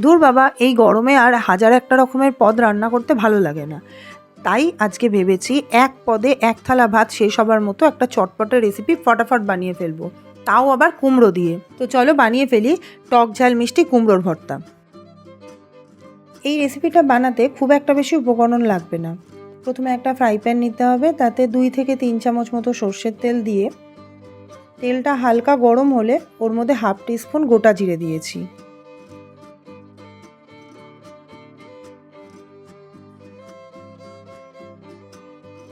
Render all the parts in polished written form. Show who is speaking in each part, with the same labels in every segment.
Speaker 1: ধুর বাবা, এই গরমে আর হাজার একটা রকমের পদ রান্না করতে ভালো লাগে না। তাই আজকে ভেবেছি এক পদে এক থালা ভাত শেষ হবার মতো একটা চটপটে রেসিপি ফটাফট বানিয়ে ফেলবো, তাও আবার কুমড়ো দিয়ে। তো চলো বানিয়ে ফেলি টক ঝাল মিষ্টি কুমড়োর ভর্তা। এই রেসিপিটা বানাতে খুব একটা বেশি উপকরণ লাগবে না। প্রথমে একটা ফ্রাই প্যান নিতে হবে, তাতে 2 থেকে 3 চামচ মতো সর্ষের তেল দিয়ে তেলটা হালকা গরম হলে ওর মধ্যে 1/2 টিস্পুন গোটা জিরে দিয়েছি।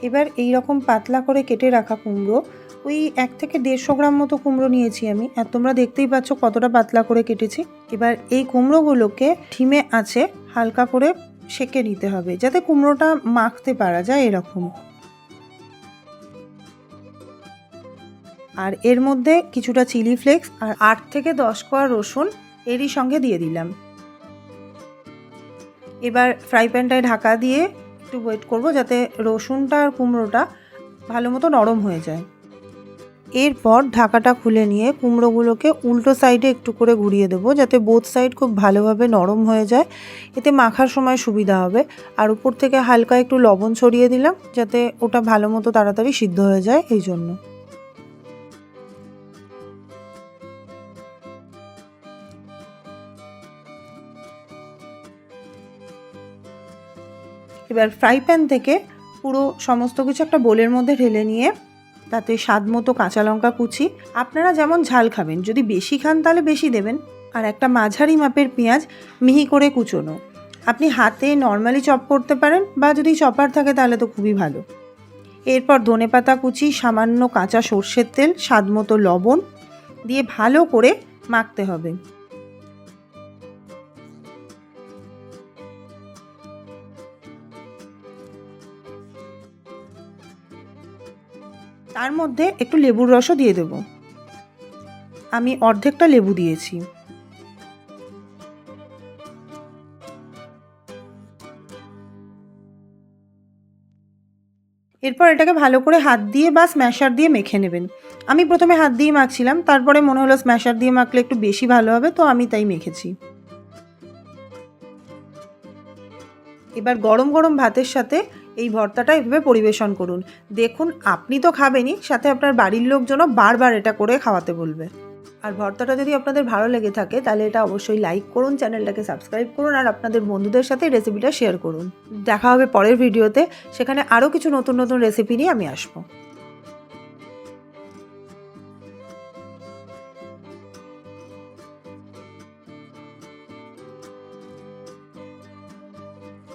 Speaker 1: এবার এই রকম পাতলা করে কেটে রাখা কুমড়ো, ওই 1 থেকে 150 গ্রাম মতো কুমড়ো নিয়েছি আমি, আর তোমরা দেখতেই পাচ্ছ কতটা পাতলা করে কেটেছি। এবার এই কুমড়োগুলোকে ঢিমে আঁচে হালকা করে সেঁকে নিতে হবে, যাতে কুমড়োটা মাখতে পারা যায় এরকম। আর এর মধ্যে কিছুটা চিলি ফ্লেক্স আর 8 থেকে 10 কোয়া রসুন এরই সঙ্গে দিয়ে দিলাম। এবার ফ্রাই প্যানটায় ঢাকা দিয়ে একটু ওয়েট করব যাতে রসুনটা আর কুমড়োটা ভালো মতো নরম হয়ে যায়। এরপর ঢাকাটা খুলে নিয়ে কুমড়োগুলোকে উল্টো সাইডে একটু করে ঘুরিয়ে দেবো, যাতে বোথ সাইড খুব ভালোভাবে নরম হয়ে যায়, এতে মাখার সময় সুবিধা হবে। আর উপর থেকে হালকা একটু লবণ ছড়িয়ে দিলাম, যাতে ওটা ভালো মতো তাড়াতাড়ি সিদ্ধ হয়ে যায় এই জন্য। এবার ফ্রাই প্যান থেকে পুরো সমস্ত কিছু একটা বোলের মধ্যে ঢেলে নিয়ে তাতে স্বাদ মতো কাঁচা লঙ্কা কুচি, আপনারা যেমন ঝাল খাবেন, যদি বেশি খান তাহলে বেশি দেবেন, আর একটা মাঝারি মাপের পেঁয়াজ মিহি করে কুচোনো। আপনি হাতে নর্মালি চপ করতে পারেন, বা যদি চপার থাকে তাহলে তো খুবই ভালো। এরপর ধনেপাতা কুচি, সামান্য কাঁচা সর্ষের তেল, স্বাদ মতো লবণ দিয়ে ভালো করে মাখতে হবে। তার মধ্যে একটু লেবুর রসও দিয়ে দেব, আমি অর্ধেকটা লেবু দিয়েছি। এরপর এটাকে ভালো করে হাত দিয়ে বা স্ম্যাশার দিয়ে মেখে নেবেন। আমি প্রথমে হাত দিয়ে মাখছিলাম, তারপরে মনে হলো স্ম্যাশার দিয়ে মাখলে একটু বেশি ভালো হবে, তো আমি তাই মেখেছি। এবার গরম গরম ভাতের সাথে এই ভর্তাটা এভাবে পরিবেশন করুন। দেখুন, আপনি তো খাবেনই, সাথে আপনার বাড়ির লোকজনও বারবার এটা করে খাওয়াতে বলবে। আর ভর্তাটা যদি আপনাদের ভালো লেগে থাকে তাহলে এটা অবশ্যই লাইক করুন, চ্যানেলটাকে সাবস্ক্রাইব করুন, আর আপনাদের বন্ধুদের সাথে রেসিপিটা শেয়ার করুন। দেখা হবে পরের ভিডিওতে, সেখানে আরও কিছু নতুন নতুন রেসিপি নিয়ে আমি আসবো।